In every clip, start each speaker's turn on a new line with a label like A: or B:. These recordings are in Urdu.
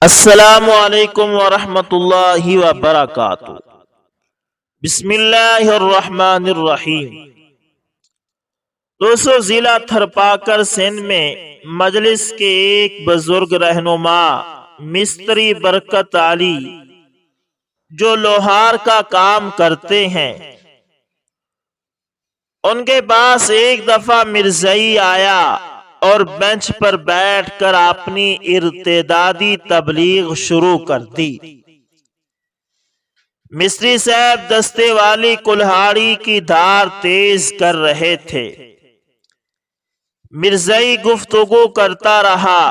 A: السلام علیکم ورحمۃ اللہ وبرکاتہ۔ بسم اللہ الرحمن الرحیم۔ دوستو، ضلع تھرپاکر سندھ میں مجلس کے ایک بزرگ رہنما مستری برکت علی جو لوہار کا کام کرتے ہیں، ان کے پاس ایک دفعہ مرزائی آیا اور بینچ پر بیٹھ کر اپنی ارتدادی تبلیغ شروع کر دی۔ مصری صاحب دستے والی کلہاڑی کی دھار تیز کر رہے تھے۔ مرزائی گفتگو کرتا رہا،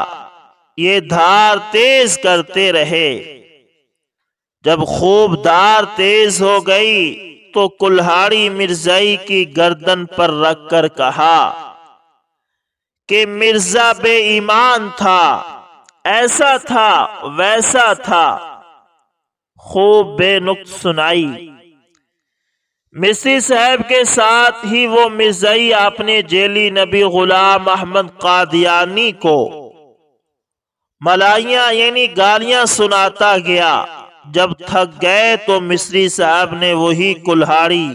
A: یہ دھار تیز کرتے رہے۔ جب خوب دھار تیز ہو گئی تو کلہاڑی مرزائی کی گردن پر رکھ کر کہا کہ مرزا بے ایمان تھا، ایسا تھا ویسا تھا، خوب بے نقط سنائی۔ مصری صاحب کے ساتھ ہی وہ مرزائی اپنے جیلی نبی غلام احمد قادیانی کو ملائیاں یعنی گالیاں سناتا گیا۔ جب تھک گئے تو مصری صاحب نے وہی کلہاڑی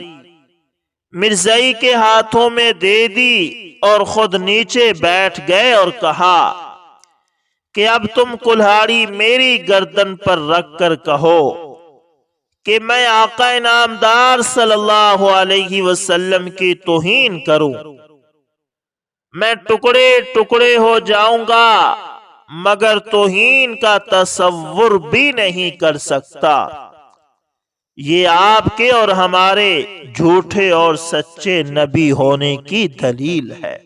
A: مرزائی کے ہاتھوں میں دے دی اور خود نیچے بیٹھ گئے اور کہا کہ اب تم کلہاڑی میری گردن پر رکھ کر کہو کہ میں آقا نامدار صلی اللہ علیہ وسلم کی توہین کروں، میں ٹکڑے ٹکڑے ہو جاؤں گا مگر توہین کا تصور بھی نہیں کر سکتا۔ یہ آپ کے اور ہمارے جھوٹے اور سچے نبی ہونے کی دلیل ہے۔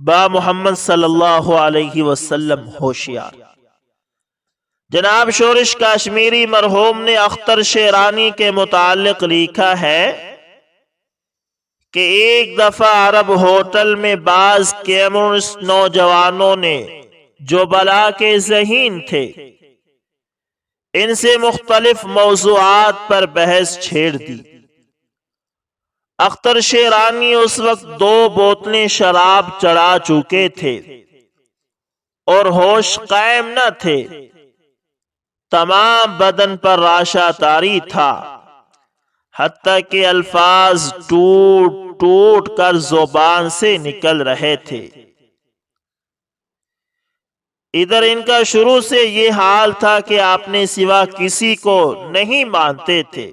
A: با محمد صلی اللہ علیہ وسلم ہوشیار۔ جناب شورش کاشمیری مرحوم نے اختر شیرانی کے متعلق لکھا ہے کہ ایک دفعہ عرب ہوٹل میں بعض کمیونسٹ نوجوانوں نے جو بلا کے ذہین تھے ان سے مختلف موضوعات پر بحث چھیڑ دی۔ اختر شیرانی اس وقت 2 بوتلیں شراب چڑھا چکے تھے اور ہوش قائم نہ تھے، تمام بدن پر راشا طاری تھا، حتیٰ کہ الفاظ ٹوٹ ٹوٹ کر زبان سے نکل رہے تھے۔ ادھر ان کا شروع سے یہ حال تھا کہ آپ نے سوا کسی کو نہیں مانتے تھے۔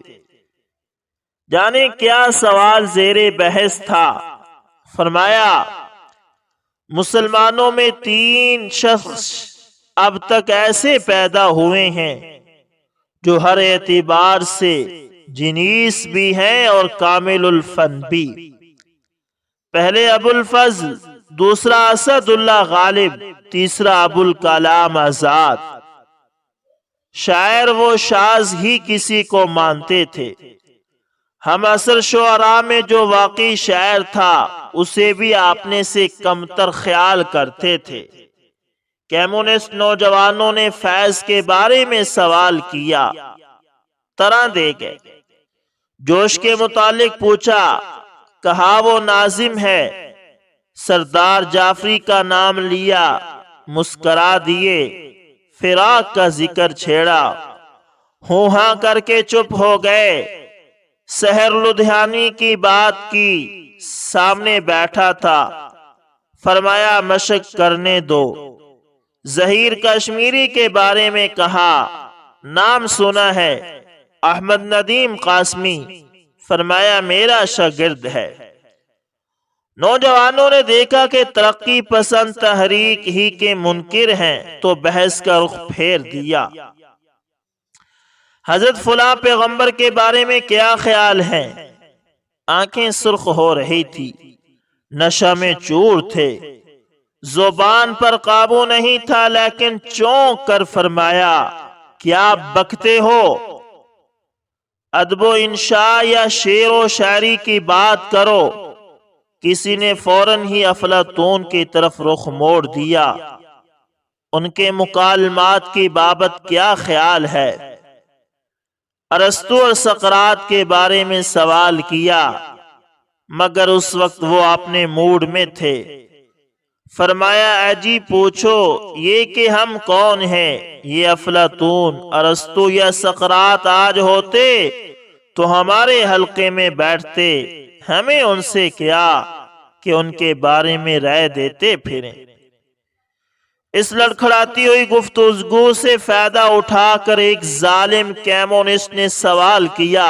A: جانے کیا سوال زیر بحث تھا؟ فرمایا مسلمانوں میں 3 شخص اب تک ایسے پیدا ہوئے ہیں جو ہر اعتبار سے جنیس بھی ہیں اور کامل الفن بھی۔ پہلے ابو الفضل، دوسرا اسد اللہ غالب، تیسرا ابو الکلام آزاد۔ شاعر وہ شاذ ہی کسی کو مانتے تھے۔ ہم عصر شعراء میں جو واقعی شاعر تھا اسے بھی اپنے سے کمتر خیال کرتے تھے۔ کمیونسٹ نوجوانوں نے فیض کے بارے میں سوال کیا، طرح دے گئے۔ جوش کے متعلق پوچھا، کہا وہ ناظم ہے۔ سردار جعفری کا نام لیا، مسکرا دیے۔ فراق کا ذکر چھیڑا، ہوں ہاں کر کے چپ ہو گئے۔ سحر لدھیانی کی بات کی، سامنے بیٹھا تھا، فرمایا مشق کرنے دو۔ ظہیر کشمیری کے بارے میں کہا، نام سنا ہے، احمد ندیم قاسمی، فرمایا میرا شاگرد ہے۔ نوجوانوں نے دیکھا کہ ترقی پسند تحریک ہی کے منکر ہیں تو بحث کا رخ پھیر دیا۔ حضرت فلاں پیغمبر کے بارے میں کیا خیال ہے؟ آنکھیں سرخ ہو رہی تھی، نشہ میں چور تھے، زبان پر قابو نہیں تھا، لیکن چونک کر فرمایا کیا بکتے ہو؟ ادب و انشاء یا شعر و شاعری کی بات کرو۔ کسی نے فوراً ہی افلاطون کی طرف رخ موڑ دیا، ان کے مکالمات کی بابت کیا خیال ہے؟ ارسطو اور سقراط کے بارے میں سوال کیا، مگر اس وقت وہ اپنے موڈ میں تھے۔ فرمایا اے جی پوچھو یہ کہ ہم کون ہیں؟ یہ افلاطون، ارسطو یا سقراط آج ہوتے تو ہمارے حلقے میں بیٹھتے، ہمیں ان سے کیا کہ ان کے بارے میں رائے دیتے پھریں۔ اس لڑکھڑاتی ہوئی گفتگو سے فائدہ اٹھا کر ایک ظالم کمیونسٹ نے سوال کیا،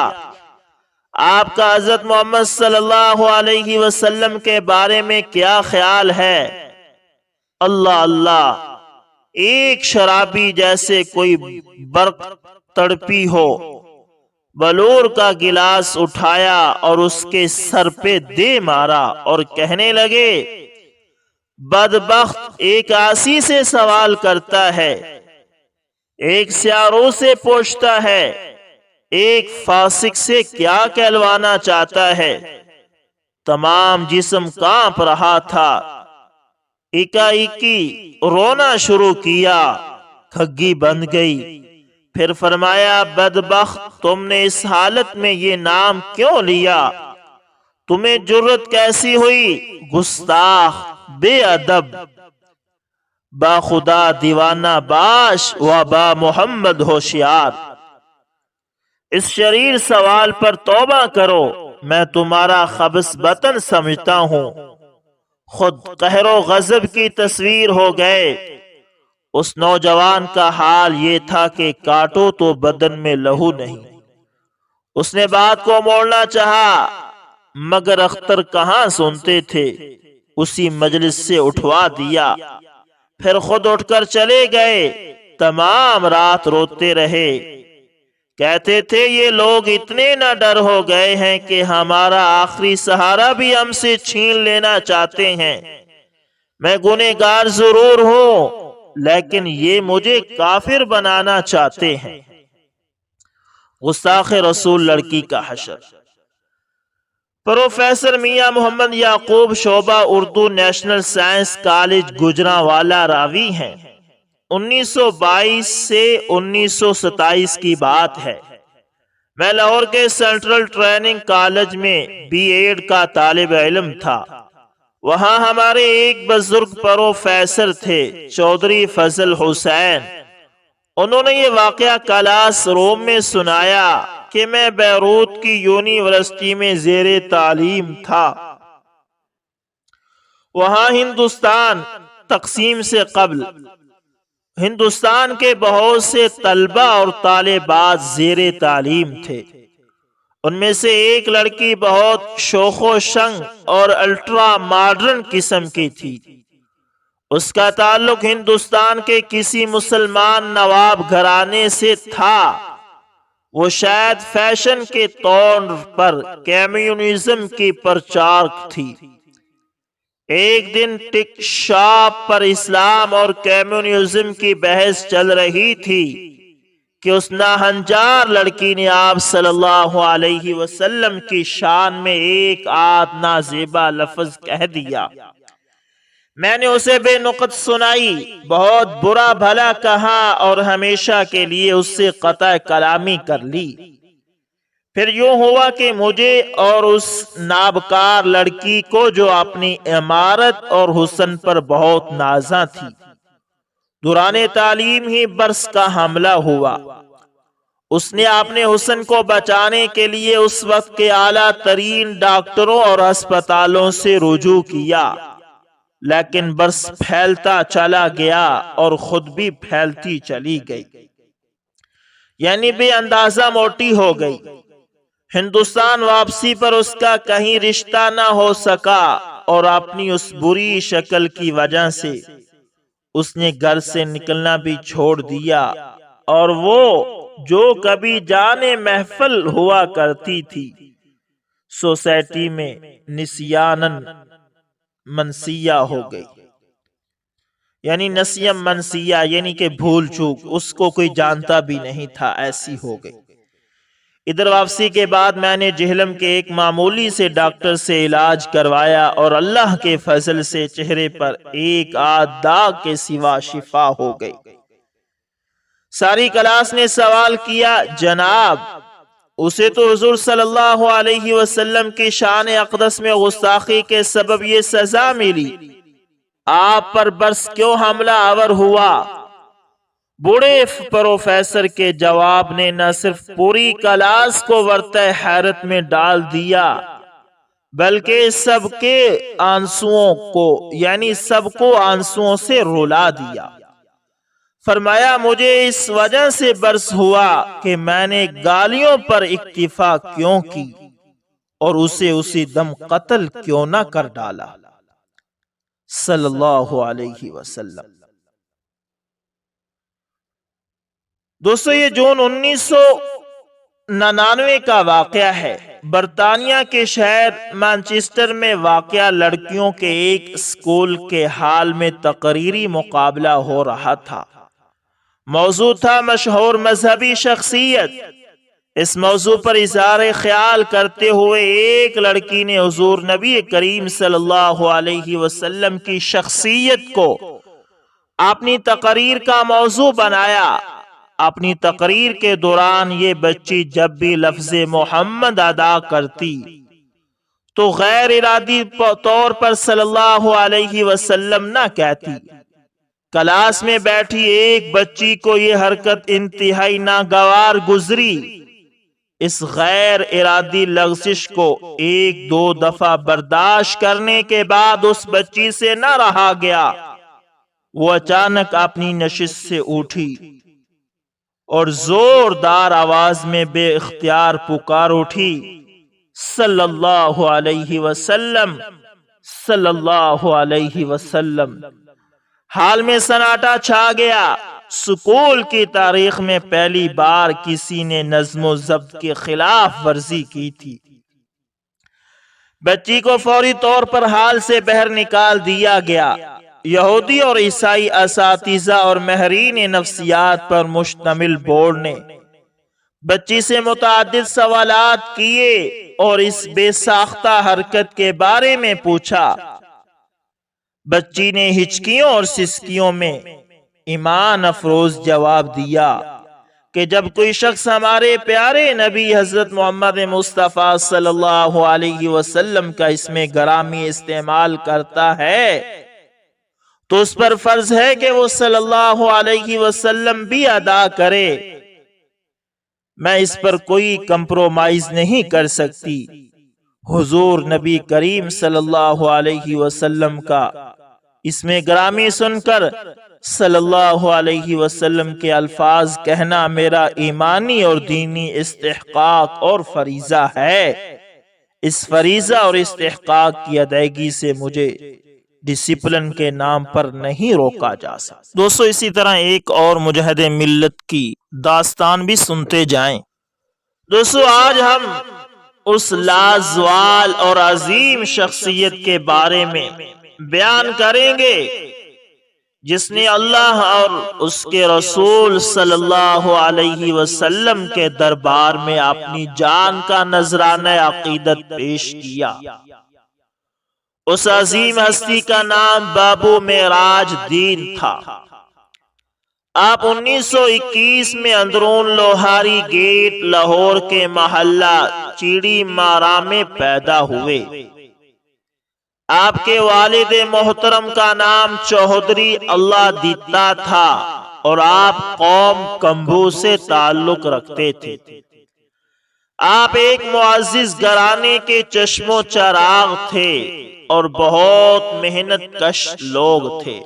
A: آپ کا حضرت محمد صلی اللہ علیہ وسلم کے بارے میں کیا خیال ہے؟ اللہ اللہ، ایک شرابی جیسے کوئی برق تڑپی ہو بلور کا گلاس اٹھایا اور اس کے سر پہ دے مارا اور کہنے لگے، بدبخت ایک آسی سے سوال کرتا ہے، ایک سیاروں سے پوچھتا ہے، ایک فاسق سے کیا کہلوانا چاہتا ہے؟ تمام جسم کانپ رہا تھا، ایکی رونا شروع کیا، کھگی بند گئی۔ پھر فرمایا، بدبخت تم نے اس حالت میں یہ نام کیوں لیا؟ تمہیں جرت کیسی ہوئی؟ گستاخ، بے ادب، با خدا دیوانہ باش و با محمد ہوشیار۔ اس شریر سوال پر توبہ کرو، میں تمہارا خبث بطن سمجھتا ہوں۔ خود قہر و غضب کی تصویر ہو گئے۔ اس نوجوان کا حال یہ تھا کہ کاٹو تو بدن میں لہو نہیں۔ اس نے بات کو موڑنا چاہا مگر اختر کہاں سنتے تھے، اسی مجلس سے اٹھوا دیا۔ پھر خود اٹھ کر چلے گئے، تمام رات روتے رہے، کہتے تھے یہ لوگ اتنے نہ ڈر ہو گئے ہیں کہ ہمارا آخری سہارا بھی ہم سے چھین لینا چاہتے ہیں۔ میں گنہگار ضرور ہوں لیکن یہ مجھے کافر بنانا چاہتے ہیں۔ گستاخ رسول لڑکی کا حشر۔ پروفیسر میاں محمد یعقوب، شعبہ Urdu, national science college Gujranwala راوی ہیں۔ 1922 سے 1927 کی بات ہے۔ میں لاہور کے سینٹرل ٹریننگ کالج میں بی ایڈ کا طالب علم تھا۔ وہاں ہمارے ایک بزرگ پروفیسر تھے، چودھری فضل حسین۔ انہوں نے یہ واقعہ کلاس روم میں سنایا کہ میں بیروت کی یونیورسٹی میں زیر تعلیم تھا۔ وہاں ہندوستان تقسیم سے قبل ہندوستان کے بہت سے طلبہ اور طالبات زیر تعلیم تھے۔ ان میں سے ایک لڑکی بہت شوخ و شنگ اور الٹرا ماڈرن قسم کی تھی۔ اس کا تعلق ہندوستان کے کسی مسلمان نواب گھرانے سے تھا۔ وہ شاید فیشن کے طور پر کمیونزم کی پرچارک تھی۔ ایک دن ٹک شاپ پر اسلام اور کمیونزم کی بحث چل رہی تھی کہ اس ناہنجار لڑکی نے آپ صلی اللہ علیہ وسلم کی شان میں ایک آدھ نازیبا لفظ کہہ دیا۔ میں نے اسے بے نقط سنائی، بہت برا بھلا کہا اور ہمیشہ کے لیے اس سے قطع کلامی کر لی۔ پھر یوں ہوا کہ مجھے اور اس نابکار لڑکی کو، جو اپنی عمارت اور حسن پر بہت نازاں تھی، دوران تعلیم ہی برس کا حملہ ہوا۔ اس نے اپنے حسن کو بچانے کے لیے اس وقت کے اعلیٰ ترین ڈاکٹروں اور ہسپتالوں سے رجوع کیا، لیکن برس پھیلتا چلا گیا اور خود بھی پھیلتی چلی گئی، یعنی بے اندازہ موٹی ہو گئی۔ ہندوستان واپسی پر اس کا کہیں رشتہ نہ ہو سکا اور اپنی اس بری شکل کی وجہ سے اس نے گھر سے نکلنا بھی چھوڑ دیا، اور وہ جو کبھی جانے محفل ہوا کرتی تھی سوسائٹی میں نسیانن منسیہ ہو گئی، یعنی نسیم منسیہ یعنی کہ بھول چوک، اس کو کوئی جانتا بھی نہیں تھا، ایسی ہو گئی۔ ادھر واپسی کے بعد میں نے جہلم کے ایک معمولی سے ڈاکٹر سے علاج کروایا اور اللہ کے فضل سے چہرے پر ایک آدھ داغ کے سوا شفا ہو گئی۔ ساری کلاس نے سوال کیا، جناب اسے تو حضور صلی اللہ علیہ وسلم کی شان اقدس میں گستاخی کے سبب یہ سزا ملی، آپ پر برس کیوں حملہ آور ہوا؟ بوڑھے پروفیسر کے جواب نے نہ صرف پوری کلاس کو ورطہ حیرت میں ڈال دیا بلکہ سب کو آنسوؤں سے رلا دیا۔ فرمایا مجھے اس وجہ سے برس ہوا کہ میں نے گالیوں پر اکتفا کیوں کی اور اسے اسی دم قتل کیوں نہ کر ڈالا، صلی اللہ علیہ وسلم۔ دوستو یہ جون 1999 کا واقعہ ہے۔ برطانیہ کے شہر مانچسٹر میں واقع لڑکیوں کے ایک اسکول کے حال میں تقریری مقابلہ ہو رہا تھا۔ موضوع تھا مشہور مذہبی شخصیت۔ اس موضوع پر اظہار خیال کرتے ہوئے ایک لڑکی نے حضور نبی کریم صلی اللہ علیہ وسلم کی شخصیت کو اپنی تقریر کا موضوع بنایا۔ اپنی تقریر کے دوران یہ بچی جب بھی لفظ محمد ادا کرتی تو غیر ارادی طور پر صلی اللہ علیہ وسلم نہ کہتی۔ کلاس میں بیٹھی ایک بچی کو یہ حرکت انتہائی ناگوار گزری۔ اس غیر ارادی لغزش کو ایک دو دفعہ برداشت کرنے کے بعد اس بچی سے نہ رہا گیا۔ وہ اچانک اپنی نشست سے اٹھی اور زوردار آواز میں بے اختیار پکار اٹھی، صلی اللہ علیہ وسلم، صلی اللہ علیہ وسلم۔ حال میں سناٹا چھا گیا۔ سکول کی تاریخ میں پہلی بار کسی نے نظم و ضبط کے خلاف ورزی کی تھی۔ بچی کو فوری طور پر حال سے باہر نکال دیا گیا۔ یہودی اور عیسائی اساتذہ اور ماہرین نفسیات پر مشتمل بورڈ نے بچی سے متعدد سوالات کیے اور اس بے ساختہ حرکت کے بارے میں پوچھا۔ بچی نے ہچکیوں اور سسکیوں میں ایمان افروز جواب دیا کہ جب کوئی شخص ہمارے پیارے نبی حضرت محمد مصطفیٰ صلی اللہ علیہ وسلم کا اسم گرامی استعمال کرتا ہے تو اس پر فرض ہے کہ وہ صلی اللہ علیہ وسلم بھی ادا کرے۔ میں اس پر کوئی کمپرومائز نہیں کر سکتی۔ حضور نبی کریم صلی اللہ علیہ وسلم کا اسم گرامی سن کر صلی اللہ علیہ وسلم کے الفاظ کہنا میرا ایمانی اور دینی استحقاق اور فریضہ ہے۔ اس فریضہ اور استحقاق کی ادائیگی سے مجھے ڈسپلن کے نام پر نہیں روکا جا سکتا۔ دوستو اسی طرح ایک اور مجاہد ملت کی داستان بھی سنتے جائیں۔ دوستو آج ہم اس لازوال اور عظیم شخصیت کے بارے میں بیان کریں گے جس نے اللہ اور اس کے رسول صلی اللہ علیہ وسلم کے دربار میں اپنی جان کا نذرانہ عقیدت پیش کیا۔ اس عظیم ہستی کا نام بابو معراج دین تھا۔ آپ 1921 میں اندرون لوہاری گیٹ لاہور کے محلہ چیڑی مارا میں پیدا ہوئے۔ آپ کے والد محترم کا نام چوہدری اللہ دیتا تھا اور آپ قوم کمبو سے تعلق رکھتے تھے۔ آپ ایک معزز گھرانے کے چشم و چراغ تھے اور بہت محنت کش لوگ تھے۔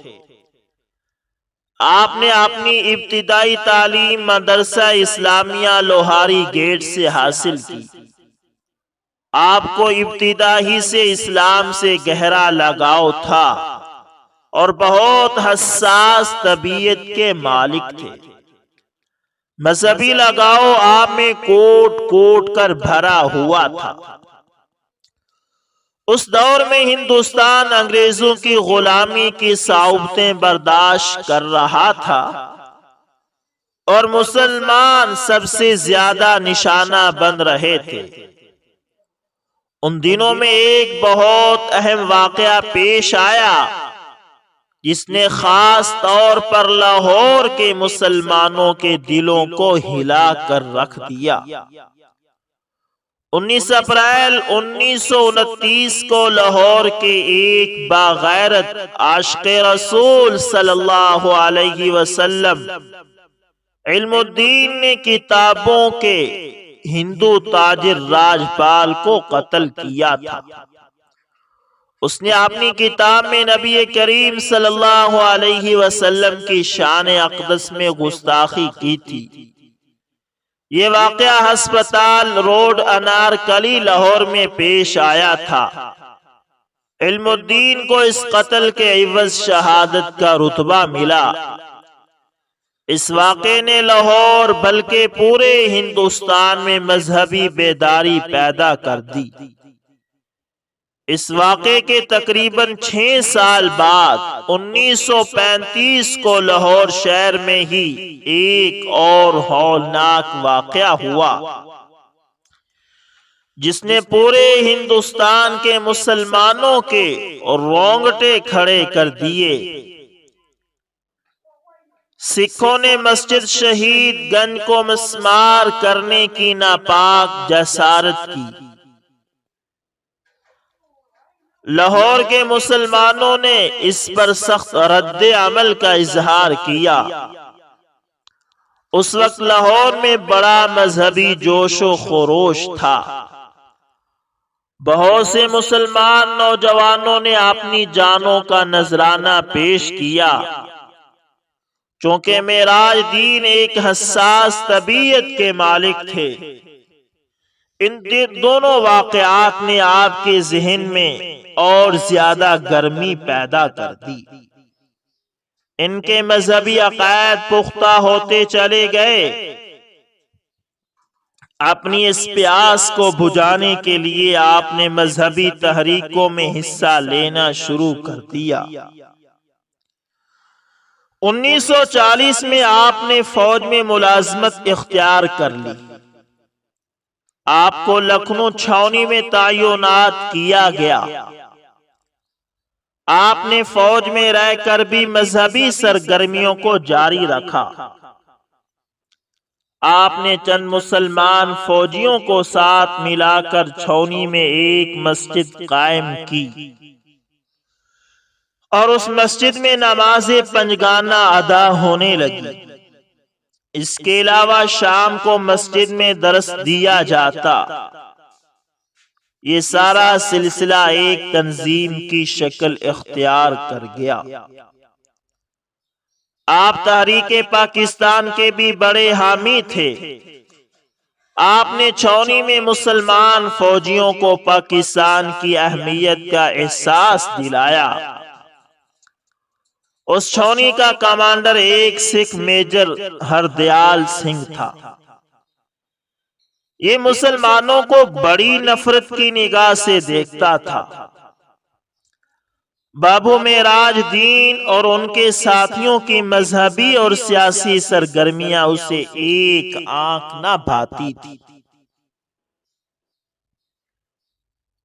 A: آپ نے اپنی ابتدائی تعلیم مدرسہ اسلامیہ لوہاری گیٹ سے حاصل کی۔ آپ کو ابتدا ہی سے اسلام سے گہرا لگاؤ تھا اور بہت حساس طبیعت کے مالک تھے۔ مذہبی لگاؤ آپ میں کوٹ کوٹ کر بھرا ہوا تھا۔ اس دور میں ہندوستان انگریزوں کی غلامی کی صعوبتیں برداشت کر رہا تھا اور مسلمان سب سے زیادہ نشانہ بن رہے تھے۔ ان دنوں میں ایک بہت اہم واقعہ پیش آیا جس نے خاص طور پر لاہور کے مسلمانوں کے دلوں کو ہلا کر رکھ دیا۔ 19 اپریل 1929 کو لاہور کے ایک باغیرت عاشق رسول صلی اللہ علیہ وسلم علم الدین نے کتابوں کے ہندو تاجر راجپال کو قتل کیا تھا۔ اس نے اپنی کتاب میں نبی کریم صلی اللہ علیہ وسلم کی شان اقدس میں گستاخی کی تھی۔ یہ واقعہ ہسپتال روڈ انارکلی لاہور میں پیش آیا تھا۔ علم الدین کو اس قتل کے عوض شہادت کا رتبہ ملا۔ اس واقعے نے لاہور بلکہ پورے ہندوستان میں مذہبی بیداری پیدا کر دی۔ اس واقعے کے تقریباً 6 سال بعد 1935 کو لاہور شہر میں ہی ایک اور ہولناک واقعہ ہوا جس نے پورے ہندوستان کے مسلمانوں کے رونگٹے کھڑے کر دیے۔ سکھوں نے مسجد شہید گنج کو مسمار کرنے کی ناپاک جسارت کی۔ لاہور کے مسلمانوں نے اس پر سخت رد عمل کا اظہار کیا۔ اس وقت لاہور میں بڑا مذہبی جوش و خروش تھا۔ بہت سے مسلمان نوجوانوں نے اپنی جانوں کا نذرانہ پیش کیا۔ چونکہ معراج دین ایک حساس طبیعت کے مالک تھے، ان دونوں واقعات نے آپ کے ذہن میں اور زیادہ گرمی پیدا کر دی۔ ان کے مذہبی عقائد پختہ ہوتے چلے گئے۔ اپنی اس پیاس کو بجھانے کے لیے آپ نے مذہبی تحریکوں میں حصہ لینا شروع کر دیا۔ 1940 میں آپ نے فوج میں ملازمت اختیار کر لی۔ آپ کو لکھنؤ چھاؤنی میں تعینات کیا گیا۔ آپ نے فوج میں رہ کر بھی مذہبی سرگرمیوں کو جاری رکھا۔ آپ نے چند مسلمان فوجیوں کو ساتھ ملا کر چھاؤنی میں ایک مسجد قائم کی اور اس مسجد میں نماز پنجگانہ ادا ہونے لگی۔ اس کے علاوہ شام کو مسجد میں درس دیا جاتا۔ یہ سارا سلسلہ ایک تنظیم کی شکل اختیار کر گیا۔ آپ تحریک پاکستان کے بھی بڑے حامی تھے۔ آپ نے چھاؤنی میں مسلمان فوجیوں کو پاکستان کی اہمیت کا احساس دلایا۔ اس چھاؤنی کا کمانڈر ایک سکھ میجر ہردیال سنگھ تھا۔ یہ مسلمانوں کو بڑی نفرت کی نگاہ سے دیکھتا تھا۔ بابو معراج دین اور ان کے ساتھیوں کی مذہبی اور سیاسی سرگرمیاں اسے ایک آنکھ نہ بھاتی تھی۔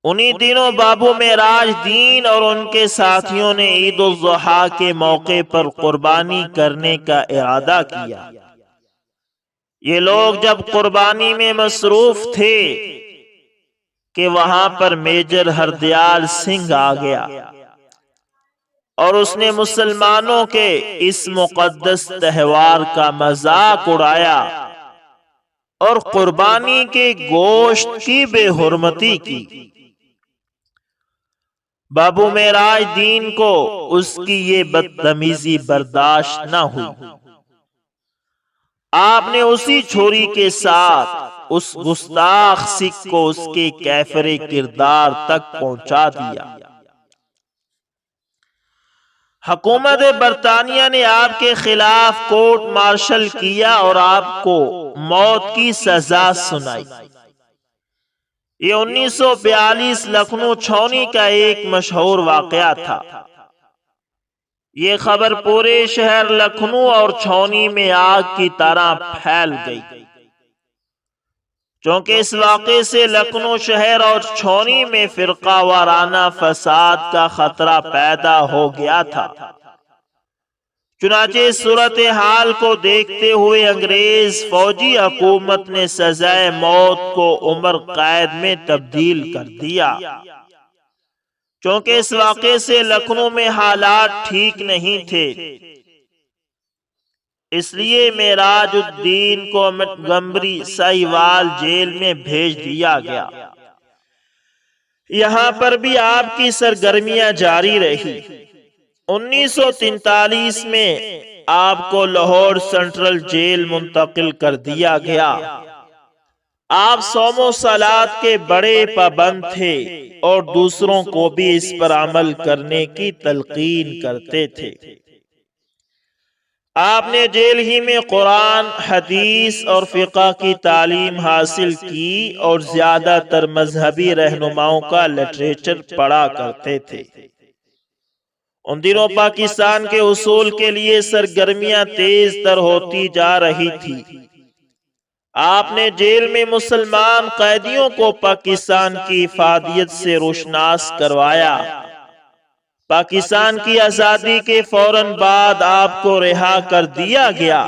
A: انہی دنوں بابو معراج دین اور ان کے ساتھیوں نے عید الاضحیٰ کے موقع پر قربانی کرنے کا ارادہ کیا۔ یہ لوگ جب قربانی میں مصروف تھے کہ وہاں پر میجر ہردیال سنگھ آ گیا اور اس نے مسلمانوں کے اس مقدس تہوار کا مذاق اڑایا اور قربانی کے گوشت کی بے حرمتی کی۔ بابو معراج دین کو اس کی یہ بدتمیزی برداشت نہ ہوئی۔ آپ نے اسی چھری کے ساتھ اس گستاخ سکھ کو اس کے کیفر کردار تک پہنچا دیا۔ حکومت برطانیہ نے آپ کے خلاف کورٹ مارشل کیا اور آپ کو موت کی سزا سنائی۔ یہ 1942 لکھنؤ چھاؤنی کا ایک مشہور واقعہ تھا۔ یہ خبر پورے شہر لکھنؤ اور چھاؤنی میں آگ کی طرح پھیل گئی۔ چونکہ اس واقعے سے لکھنؤ شہر اور چھاؤنی میں فرقہ وارانہ فساد کا خطرہ پیدا ہو گیا تھا۔ چنانچہ صورتحال کو دیکھتے ہوئے انگریز فوجی حکومت نے سزائے موت کو عمر قید میں تبدیل کر دیا، چونکہ اس واقعے سے لکھنؤ میں حالات ٹھیک نہیں تھے۔ اس لیے معراج الدین کو منٹگمبری ساہیوال جیل میں بھیج دیا گیا۔ یہاں پر بھی آپ کی سرگرمیاں جاری رہی۔ 1943 میں آپ کو لاہور سینٹرل جیل منتقل کر دیا گیا۔ آپ صوم و صلات کے بڑے پابند تھے اور دوسروں کو بھی اس پر عمل کرنے کی تلقین کرتے تھے۔ آپ نے جیل ہی میں قرآن، حدیث اور فقہ کی تعلیم حاصل کی اور زیادہ تر مذہبی رہنماؤں کا لٹریچر پڑھا کرتے تھے۔ ان دنوں پاکستان کے حصول کے لیے سرگرمیاں تیز تر ہوتی جا رہی تھی۔ آپ نے جیل میں مسلمان قیدیوں کو پاکستان کی افادیت سے روشناس کروایا۔ پاکستان کی آزادی کے فوراً بعد آپ کو رہا کر دیا گیا،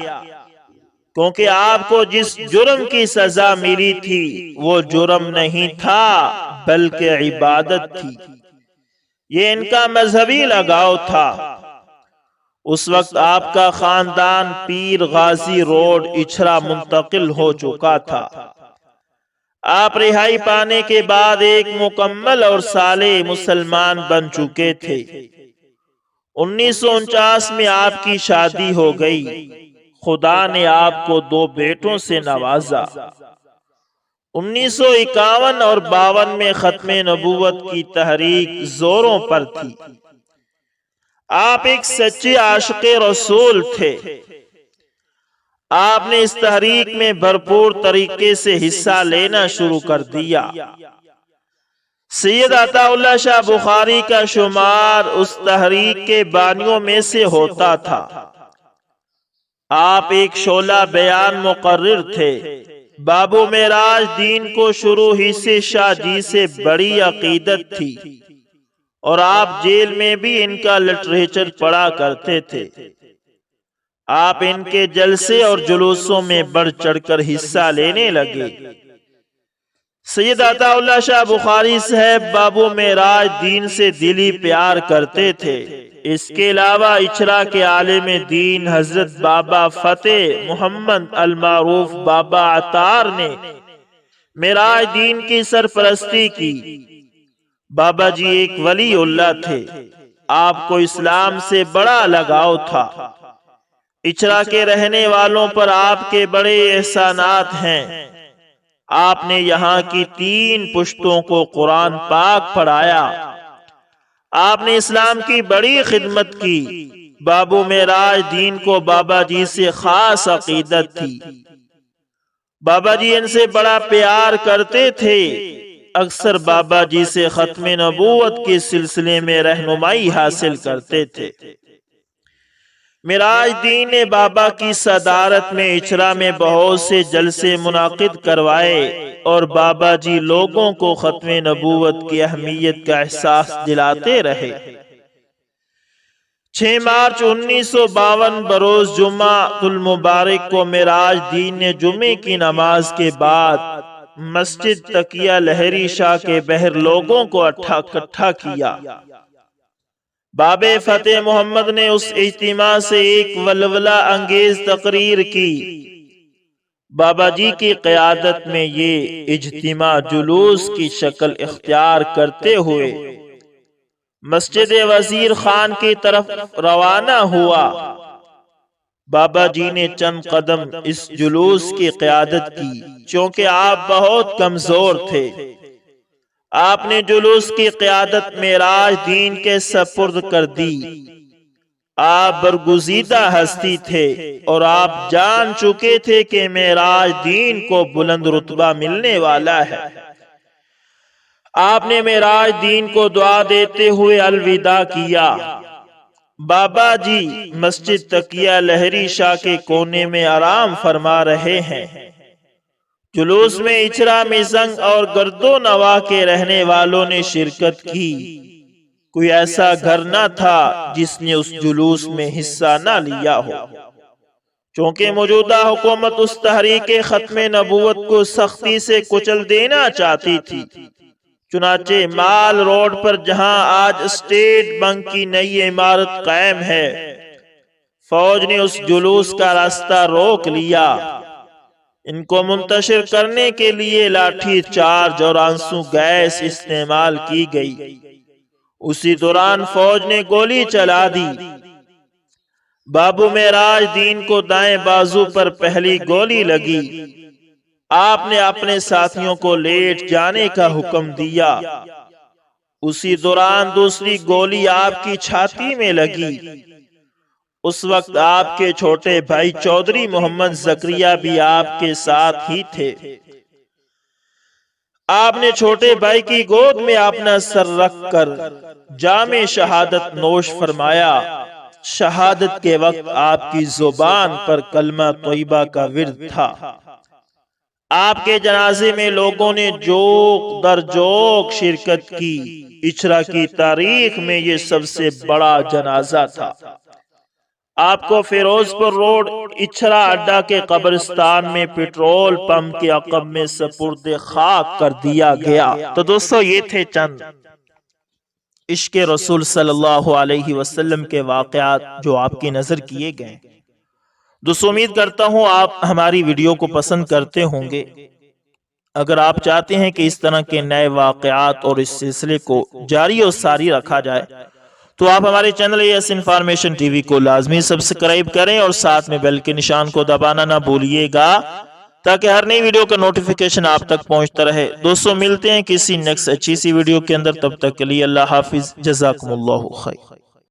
A: کیونکہ آپ کو جس جرم کی سزا ملی تھی وہ جرم نہیں تھا بلکہ عبادت تھی۔ یہ ان کا مذہبی لگاؤ تھا۔ اس وقت آپ کا خاندان پیر غازی روڈ اچھرا منتقل ہو چکا تھا۔ آپ رہائی پانے کے بعد ایک مکمل اور صالح مسلمان بن چکے تھے۔ 1949 میں آپ کی شادی ہو گئی۔ خدا نے آپ کو 2 بیٹوں سے نوازا۔ 1951 اور 52 میں ختم نبوت کی تحریک زوروں پر تھی۔ آپ ایک سچے عاشق رسول تھے۔ آپ نے اس تحریک میں بھرپور طریقے سے حصہ لینا شروع کر دیا۔ سید عطا اللہ شاہ بخاری کا شمار اس تحریک کے بانیوں میں سے ہوتا تھا۔ آپ ایک شعلہ بیان مقرر تھے۔ بابو معراج دین کو شروع ہی سے شاہ جی سے بڑی عقیدت تھی اور آپ جیل میں بھی ان کا لٹریچر پڑھا کرتے تھے۔ آپ ان کے جلسے اور جلوسوں میں بڑھ چڑھ کر حصہ لینے لگے۔ سید عطا اللہ شاہ بخاری صاحب بابو معراج دین سے دلی پیار کرتے تھے۔ اس کے علاوہ اچھرا کے عالم دین حضرت بابا فتح محمد المعروف بابا عطار نے معراج دین کی سرپرستی کی۔ بابا جی ایک ولی اللہ تھے۔ آپ کو اسلام سے بڑا لگاؤ تھا۔ اچھرا کے رہنے والوں پر آپ کے بڑے احسانات ہیں۔ آپ نے یہاں کی 3 پشتوں کو قرآن پاک پڑھایا۔ آپ نے اسلام کی بڑی خدمت کی۔ بابو معراج دین کو بابا جی سے خاص عقیدت تھی۔ بابا جی ان سے بڑا پیار کرتے تھے۔ اکثر بابا جی سے ختم نبوت کے سلسلے میں رہنمائی حاصل کرتے تھے۔ معراج دین نے بابا کی صدارت میں اچھرا میں بہت سے جلسے منعقد کروائے اور بابا جی لوگوں کو ختم نبوت کی اہمیت کا احساس دلاتے رہے۔ 6 مارچ 1952 بروز جمعہ المبارک کو معراج دین نے جمعے کی نماز کے بعد مسجد تقیہ لہری شاہ کے بہر لوگوں کو اکٹھا کیا۔ باب فتح محمد نے اس اجتماع سے ایک ولولہ انگیز تقریر کی۔ بابا جی کی قیادت میں یہ اجتماع جلوس کی شکل اختیار کرتے ہوئے مسجد وزیر خان کی طرف روانہ ہوا۔ بابا جی نے چند قدم اس جلوس کی قیادت کی، چونکہ آپ بہت کمزور تھے۔ آپ نے جلوس کی قیادت معراج دین کے سپرد کر دی۔ آپ برگزیدہ ہستی تھے اور آپ جان چکے تھے کہ معراج دین کو بلند رتبہ ملنے والا ہے۔ آپ نے معراج دین کو دعا دیتے ہوئے الوداع کیا۔ بابا جی مسجد تقیہ لہری شاہ کے کونے میں آرام فرما رہے ہیں۔ جلوس میں اچھرا، مزنگ اور گرد و نواح کے رہنے والوں نے شرکت کی۔ کوئی ایسا گھر نہ تھا جس نے اس جلوس میں حصہ نہ لیا ہو۔ چونکہ موجودہ حکومت اس تحریک ختم نبوت کو سختی سے کچل دینا چاہتی تھی، چنانچہ مال روڈ پر جہاں آج اسٹیٹ بینک کی نئی عمارت قائم ہے، فوج نے اس جلوس کا راستہ روک لیا۔ ان کو منتشر کرنے کے لیے لاٹھی چارج اور آنسو گیس استعمال کی گئی۔ اسی دوران فوج نے گولی چلا دی۔ بابو معراج دین کو دائیں بازو پر پہلی گولی لگی۔ آپ نے اپنے ساتھیوں کو لیٹ جانے کا حکم دیا۔ اسی دوران دوسری گولی آپ کی چھاتی میں لگی۔ اس وقت آپ کے چھوٹے بھائی چودھری محمد زکریا بھی آپ کے ساتھ ہی تھے۔ آپ نے چھوٹے بھائی کی گود میں اپنا سر رکھ کر جام شہادت نوش فرمایا۔ شہادت کے وقت آپ کی زبان پر کلمہ طیبہ کا ورد تھا۔ آپ کے جنازے میں لوگوں نے جوق در جوق شرکت کی۔ اچھرا کی تاریخ میں یہ سب سے بڑا جنازہ تھا۔ آپ کو فیروز پور روڈ اچھرا اڈا کے قبرستان میں پیٹرول پمپ کے عقب میں سپرد خاک کر دیا گیا۔ تو دوستو یہ تھے چند عشق رسول صلی اللہ علیہ وسلم کے واقعات جو آپ کی نظر کیے گئے۔ دوستو امید کرتا ہوں آپ ہماری ویڈیو کو پسند کرتے ہوں گے۔ اگر آپ چاہتے ہیں کہ اس طرح کے نئے واقعات اور اس سلسلے کو جاری و ساری رکھا جائے تو آپ ہمارے چینل یس انفارمیشن ٹی وی کو لازمی سبسکرائب کریں اور ساتھ میں بیل کے نشان کو دبانا نہ بھولیے گا تاکہ ہر نئی ویڈیو کا نوٹیفیکیشن آپ تک پہنچتا رہے۔ دوستو ملتے ہیں کسی نیکسٹ اچھی سی ویڈیو کے اندر، تب تک کے لیے اللہ حافظ، جزاکم اللہ خیر۔